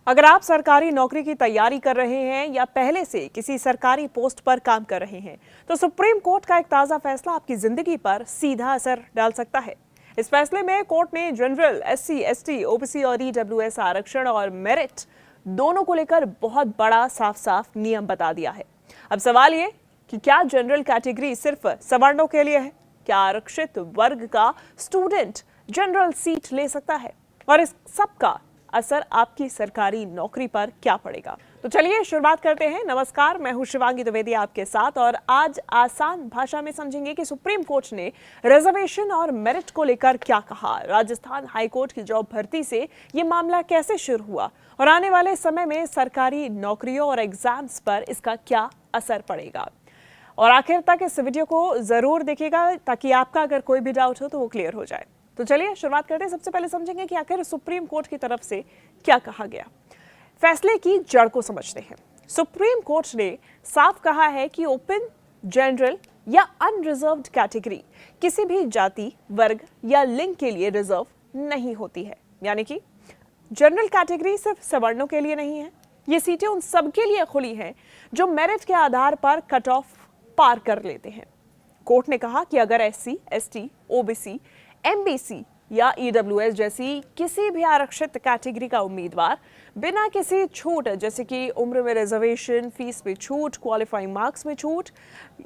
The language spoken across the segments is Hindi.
अगर आप सरकारी नौकरी की तैयारी कर रहे हैं या पहले से किसी सरकारी पोस्ट पर काम कर रहे हैं, तो सुप्रीम कोर्ट का एक ताजा फैसला आपकी जिंदगी पर सीधा असर डाल सकता है। इस फैसले में कोर्ट ने जनरल, एससी, एसटी, ओबीसी और ईडब्ल्यूएस आरक्षण और मेरिट दोनों को लेकर बहुत बड़ा साफ साफ नियम बता दिया है। अब सवाल ये कि क्या जनरल कैटेगरी सिर्फ सवर्णों के लिए है? क्या आरक्षित वर्ग का स्टूडेंट जनरल सीट ले सकता है? और इस सब का असर आपकी सरकारी नौकरी पर क्या पड़ेगा? तो चलिए शुरुआत करते हैं। नमस्कार, मैं हूं शिवांगी द्विवेदी आपके साथ, और आज आसान भाषा में समझेंगे कि सुप्रीम कोर्ट ने रिजर्वेशन और मेरिट को लेकर क्या कहा, राजस्थान हाईकोर्ट की जॉब भर्ती से ये मामला कैसे शुरू हुआ और आने वाले समय में सरकारी नौकरियों और एग्जाम्स पर इसका क्या असर पड़ेगा। और आखिर तक इस वीडियो को जरूर देखिएगा ताकि आपका अगर कोई भी डाउट हो तो वो क्लियर हो जाए। तो चलिए शुरुआत करते हैं। सबसे पहले समझेंगे कि आखिर सुप्रीम कोर्ट की तरफ से क्या कहा गया। फैसले की जड़ को समझते हैं। सुप्रीम कोर्ट ने साफ कहा है कि ओपन, जनरल या अनरिजर्व्ड कैटेगरी किसी भी जाति, वर्ग या लिंग के लिए रिजर्व नहीं होती है। यानी कि जनरल कैटेगरी सिर्फ सवर्णों के लिए नहीं है, ये सीटें उन सबके लिए खुली हैं जो मेरिट के आधार पर कट ऑफ पार कर लेते हैं। कोर्ट ने कहा कि अगर एससी, एसटी, ओबीसी, एमबीसी या ईडब्ल्यूएस जैसी किसी भी आरक्षित कैटेगरी का उम्मीदवार बिना किसी छूट, जैसे कि उम्र में रिजर्वेशन, फीस में छूट, क्वालिफाइंग मार्क्स में छूट,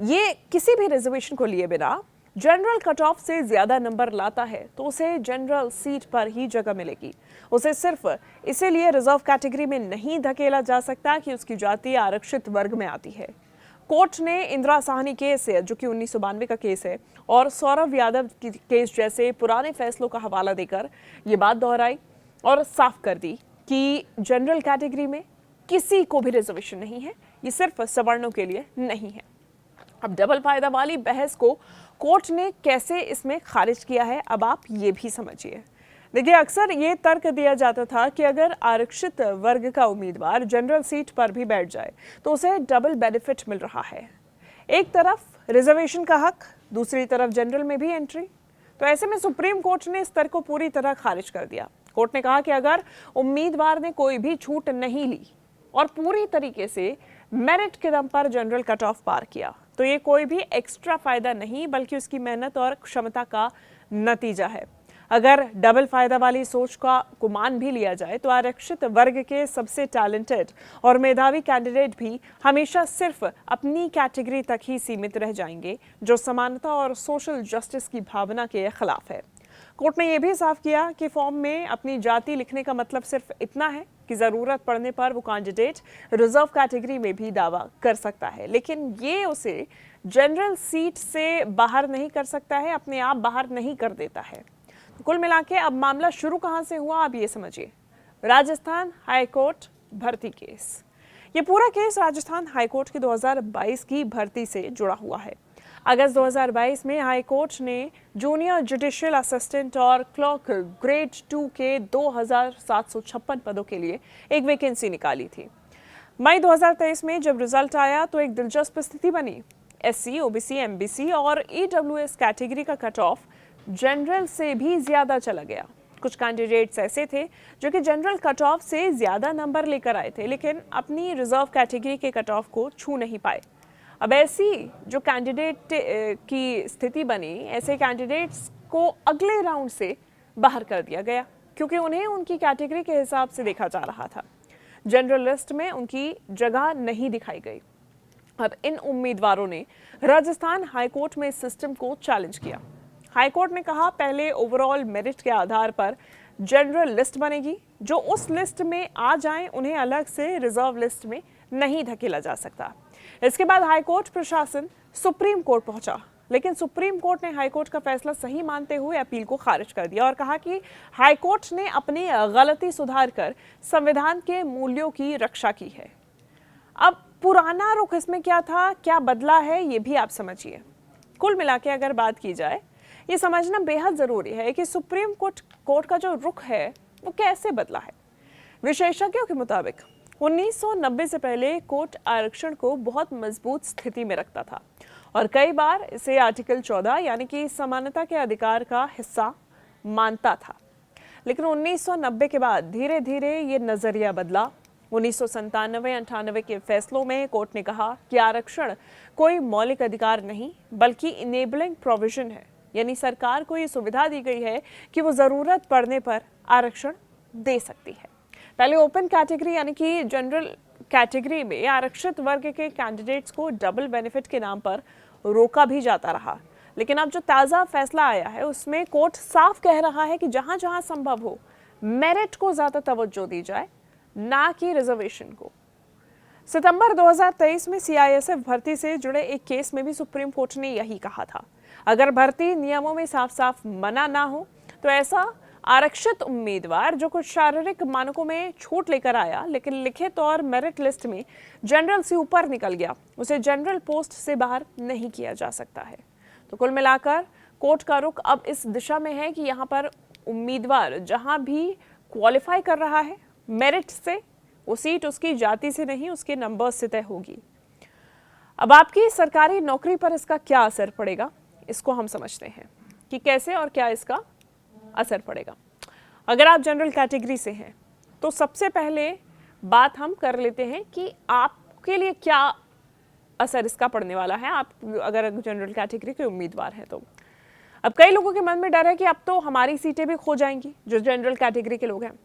ये किसी भी रिजर्वेशन को लिए बिना जनरल कट ऑफ से ज्यादा नंबर लाता है तो उसे जनरल सीट पर ही जगह मिलेगी। उसे सिर्फ इसीलिए रिजर्व कैटेगरी में नहीं धकेला जा सकता कि उसकी जाति आरक्षित वर्ग में आती है। कोर्ट ने इंदिरा साहनी केस है, जो कि 1992 का केस है, और सौरभ यादव की केस जैसे पुराने फैसलों का हवाला देकर ये बात दोहराई और साफ कर दी कि जनरल कैटेगरी में किसी को भी रिजर्वेशन नहीं है, ये सिर्फ सवर्णों के लिए नहीं है। अब डबल फायदा वाली बहस को कोर्ट ने कैसे इसमें खारिज किया है, अब आप ये भी समझिए। देखिए, अक्सर ये तर्क दिया जाता था कि अगर आरक्षित वर्ग का उम्मीदवार जनरल सीट पर भी बैठ जाए तो उसे डबल बेनिफिट मिल रहा है। एक तरफ रिजर्वेशन का हक, दूसरी तरफ जनरल में भी एंट्री। तो ऐसे में सुप्रीम कोर्ट ने इस तर्क को पूरी तरह खारिज कर दिया। कोर्ट ने कहा कि अगर उम्मीदवार ने कोई भी छूट नहीं ली और पूरी तरीके से मेरिट के दम पर जनरल कट ऑफ पार किया तो ये कोई भी एक्स्ट्रा फायदा नहीं बल्कि उसकी मेहनत और क्षमता का नतीजा है। अगर डबल फायदा वाली सोच को मान भी लिया जाए तो आरक्षित वर्ग के सबसे टैलेंटेड और मेधावी कैंडिडेट भी हमेशा सिर्फ अपनी कैटेगरी तक ही सीमित रह जाएंगे, जो समानता और सोशल जस्टिस की भावना के खिलाफ है। कोर्ट ने यह भी साफ किया कि फॉर्म में अपनी जाति लिखने का मतलब सिर्फ इतना है कि जरूरत पड़ने पर वो कैंडिडेट रिजर्व कैटेगरी में भी दावा कर सकता है, लेकिन ये उसे जनरल सीट से बाहर नहीं कर सकता है, अपने आप बाहर नहीं कर देता है। कुल मिलाके अब मामला शुरू कहां से हुआ, आप ये समझिए। राजस्थान हाईकोर्ट भर्ती केस। ये पूरा केस राजस्थान हाईकोर्ट की 2022 की भर्ती से जुड़ा हुआ है। अगस्त 2022 में हाईकोर्ट ने जूनियर जुडिशियल असिस्टेंट और क्लर्क ग्रेड 2 के 2756 पदों के लिए एक वैकेंसी निकाली थी। मई 2023 में जब रिजल्ट आया तो एक दिलचस्प स्थिति बनी। एससी, ओबीसी, एमबीसी और ईडब्ल्यूएस कैटेगरी का कट ऑफ जनरल से भी ज्यादा चला गया। कुछ कैंडिडेट्स ऐसे थे जो कि जनरल कट ऑफ से ज्यादा नंबर लेकर आए थे लेकिन अपनी रिजर्व कैटेगरी के कट ऑफ को छू नहीं पाए। अब ऐसी जो कैंडिडेट की स्थिति बनी, ऐसे कैंडिडेट्स को अगले राउंड से बाहर कर दिया गया क्योंकि उन्हें उनकी कैटेगरी के हिसाब से देखा जा रहा था। जनरल लिस्ट में उनकी जगह नहीं दिखाई गई। अब इन उम्मीदवारों ने राजस्थान हाईकोर्ट में इस सिस्टम को चैलेंज किया। हाईकोर्ट ने कहा, पहले ओवरऑल मेरिट के आधार पर जनरल लिस्ट बनेगी, जो उस लिस्ट में आ जाएं उन्हें अलग से रिजर्व लिस्ट में नहीं धकेला जा सकता। इसके बाद हाईकोर्ट प्रशासन सुप्रीम कोर्ट पहुंचा, लेकिन सुप्रीम कोर्ट ने हाईकोर्ट का फैसला सही मानते हुए अपील को खारिज कर दिया और कहा कि हाईकोर्ट ने अपनी गलती सुधार कर संविधान के मूल्यों की रक्षा की है। अब पुराना रुख इसमें क्या था, क्या बदला है, ये भी आप समझिए। कुल मिला के अगर बात की जाए, ये समझना बेहद जरूरी है कि सुप्रीम कोर्ट का जो रुख है वो कैसे बदला है। विशेषज्ञों के मुताबिक 1990 से पहले कोर्ट आरक्षण को बहुत मजबूत स्थिति में रखता था और कई बार इसे आर्टिकल 14 यानी कि समानता के अधिकार का हिस्सा मानता था। लेकिन 1990 के बाद धीरे धीरे ये नजरिया बदला। 1997-98 के फैसलों में कोर्ट ने कहा कि आरक्षण कोई मौलिक अधिकार नहीं बल्कि इनेबलिंग प्रोविजन है, यानी सरकार को ये सुविधा दी गई है कि वो जरूरत पड़ने पर आरक्षण दे सकती है। पहले ओपन कैटेगरी यानी कि जनरल कैटेगरी में आरक्षित वर्ग के कैंडिडेट्स को डबल बेनिफिट के नाम पर रोका भी जाता रहा, लेकिन अब जो ताज़ा फैसला आया है उसमें कोर्ट साफ कह रहा है कि जहां जहां संभव हो मेरिट को ज्यादा तवज्जो दी जाए, ना कि रिजर्वेशन को। सितंबर 2023 में सीआईएसएफ भर्ती से जुड़े एक केस में भी सुप्रीम कोर्ट ने यही कहा था, अगर भर्ती नियमों में साफ साफ मना ना हो तो ऐसा आरक्षित उम्मीदवार जो कुछ शारीरिक मानकों में छूट लेकर आया लेकिन लिखित और मेरिट लिस्ट में जनरल से ऊपर निकल गया, उसे जनरल पोस्ट से बाहर नहीं किया जा सकता है। तो कुल मिलाकर कोर्ट का रुख अब इस दिशा में है कि यहाँ पर उम्मीदवार जहां भी क्वालिफाई कर रहा है मेरिट से, वो सीट उसकी जाति से नहीं उसके नंबर से तय होगी। अब आपकी सरकारी नौकरी पर इसका क्या असर पड़ेगा, इसको हम समझते हैं कि कैसे और क्या इसका असर पड़ेगा। अगर आप जनरल कैटेगरी से हैं तो सबसे पहले बात हम कर लेते हैं कि आपके लिए क्या असर इसका पड़ने वाला है। आप अगर जनरल कैटेगरी के उम्मीदवार हैं तो अब कई लोगों के मन में डर है कि अब तो हमारी सीटें भी खो जाएंगी जो जनरल कैटेगरी के लोग हैं।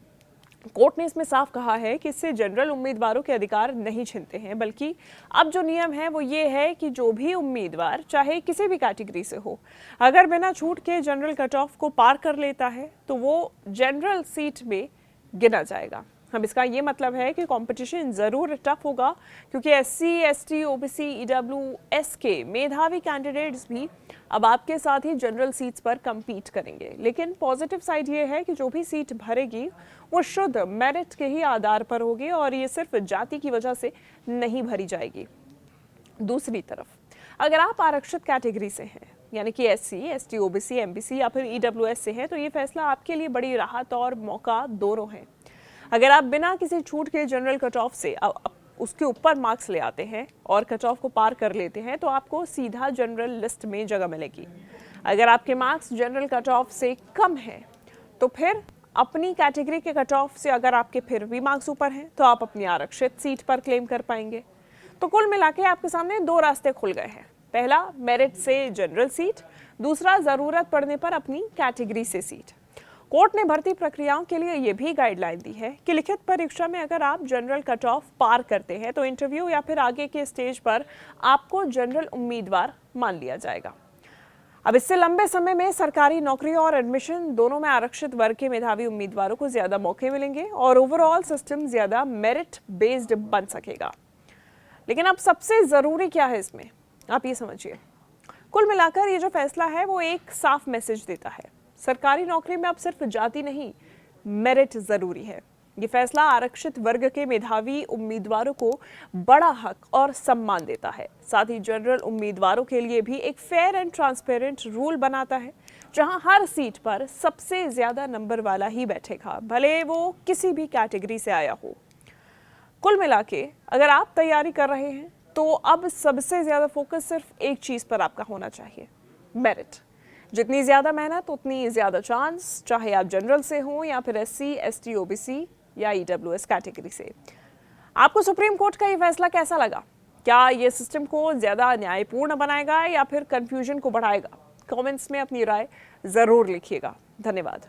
कोर्ट ने इसमें साफ कहा है कि इससे जनरल उम्मीदवारों के अधिकार नहीं छिनते हैं, बल्कि अब जो नियम है वो ये है कि जो भी उम्मीदवार चाहे किसी भी कैटेगरी से हो, अगर बिना छूट के जनरल कट ऑफ को पार कर लेता है तो वो जनरल सीट में गिना जाएगा। अब इसका ये मतलब है कि कंपटीशन ज़रूर टफ होगा, क्योंकि एससी, एसटी, ओबीसी, ईडब्ल्यूएस के मेधावी कैंडिडेट्स भी अब आपके साथ ही जनरल सीट्स पर compete करेंगे। लेकिन पॉजिटिव साइड ये है कि जो भी सीट भरेगी वो शुद्ध मेरिट के ही आधार पर होगी और ये सिर्फ जाति की वजह से नहीं भरी जाएगी। दूसरी तरफ अगर आप आरक्षित कैटेगरी से हैं यानी कि एससी, एसटी, ओबीसी, एमबीसी या फिर ईडब्ल्यूएस से हैं तो ये फैसला आपके लिए बड़ी राहत और मौका दोनों है। अगर आप बिना किसी छूट के जनरल कट ऑफ से उसके ऊपर मार्क्स ले आते हैं और कट ऑफ को पार कर लेते हैं तो आपको सीधा जनरल लिस्ट में जगह मिलेगी। अगर आपके मार्क्स जनरल कट ऑफ से कम हैं तो फिर अपनी कैटेगरी के कट ऑफ से अगर आपके फिर भी मार्क्स ऊपर हैं तो आप अपनी आरक्षित सीट पर क्लेम कर पाएंगे। तो कुल मिला के आपके सामने दो रास्ते खुल गए हैं, पहला मेरिट से जनरल सीट, दूसरा ज़रूरत पड़ने पर अपनी कैटेगरी से सीट। कोर्ट ने भर्ती प्रक्रियाओं के लिए यह भी गाइडलाइन दी है कि लिखित परीक्षा में अगर आप जनरल कट ऑफ पार करते हैं तो इंटरव्यू या फिर आगे के स्टेज पर आपको जनरल उम्मीदवार मान लिया जाएगा। अब इससे लंबे समय में सरकारी नौकरी और एडमिशन दोनों में आरक्षित वर्ग के मेधावी उम्मीदवारों को ज्यादा मौके मिलेंगे और ओवरऑल सिस्टम ज्यादा मेरिट बेस्ड बन सकेगा। लेकिन अब सबसे जरूरी क्या है इसमें, आप ये समझिए। कुल मिलाकर ये जो फैसला है वो एक साफ मैसेज देता है, सरकारी नौकरी में अब सिर्फ जाति नहीं मेरिट जरूरी है। ये फैसला आरक्षित वर्ग के मेधावी उम्मीदवारों को बड़ा हक और सम्मान देता है, साथ ही जनरल उम्मीदवारों के लिए भी एक फेयर एंड ट्रांसपेरेंट रूल बनाता है जहां हर सीट पर सबसे ज्यादा नंबर वाला ही बैठेगा, भले वो किसी भी कैटेगरी से आया हो। कुल मिला के अगर आप तैयारी कर रहे हैं तो अब सबसे ज्यादा फोकस सिर्फ एक चीज पर आपका होना चाहिए, मेरिट। जितनी ज्यादा मेहनत उतनी ज्यादा चांस, चाहे आप जनरल से हो या फिर एससी, एसटी, ओबीसी या ईडब्ल्यूएस कैटेगरी से। आपको सुप्रीम कोर्ट का ये फैसला कैसा लगा? क्या ये सिस्टम को ज्यादा न्यायपूर्ण बनाएगा या फिर कंफ्यूजन को बढ़ाएगा? कमेंट्स में अपनी राय जरूर लिखिएगा। धन्यवाद।